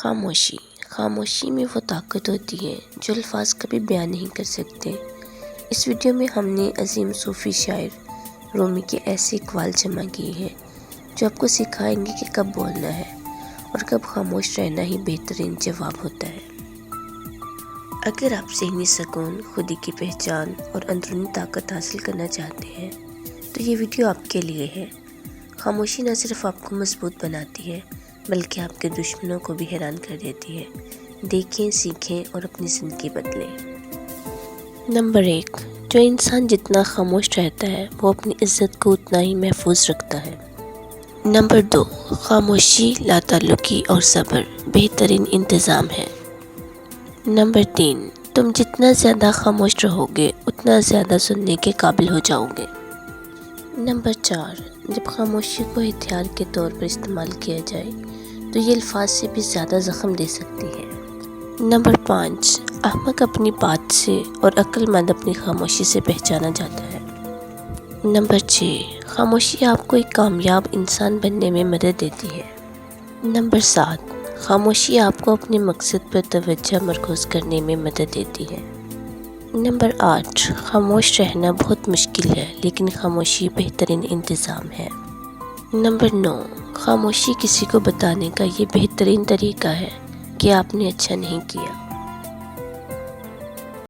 خاموشی خاموشی میں وہ طاقت ہوتی ہے جو الفاظ کبھی بیان نہیں کر سکتے۔ اس ویڈیو میں ہم نے عظیم صوفی شاعر رومی کے ایسے اقوال جمع کیے ہیں جو آپ کو سکھائیں گے کہ کب بولنا ہے اور کب خاموش رہنا ہی بہترین جواب ہوتا ہے۔ اگر آپ ذہنی سکون، خودی کی پہچان اور اندرونی طاقت حاصل کرنا چاہتے ہیں تو یہ ویڈیو آپ کے لیے ہے۔ خاموشی نہ صرف آپ کو مضبوط بناتی ہے بلکہ آپ کے دشمنوں کو بھی حیران کر دیتی ہے۔ دیکھیں، سیکھیں اور اپنی زندگی بدلیں۔ نمبر 1، جو انسان جتنا خاموش رہتا ہے وہ اپنی عزت کو اتنا ہی محفوظ رکھتا ہے۔ نمبر 2، خاموشی لاتعلقی اور صبر بہترین انتظام ہے۔ نمبر 3، تم جتنا زیادہ خاموش رہو گے اتنا زیادہ سننے کے قابل ہو جاؤ گے۔ نمبر 4، جب خاموشی کو ہتھیار کے طور پر استعمال کیا جائے تو یہ الفاظ سے بھی زیادہ زخم دے سکتی ہے۔ نمبر 5، احمق اپنی بات سے اور عقل مند اپنی خاموشی سے پہچانا جاتا ہے۔ نمبر 6، خاموشی آپ کو ایک کامیاب انسان بننے میں مدد دیتی ہے۔ نمبر 7، خاموشی آپ کو اپنے مقصد پر توجہ مرکوز کرنے میں مدد دیتی ہے۔ نمبر 8، خاموش رہنا بہت مشکل ہے لیکن خاموشی بہترین انتظام ہے۔ نمبر 9، خاموشی کسی کو بتانے کا یہ بہترین طریقہ ہے کہ آپ نے اچھا نہیں کیا۔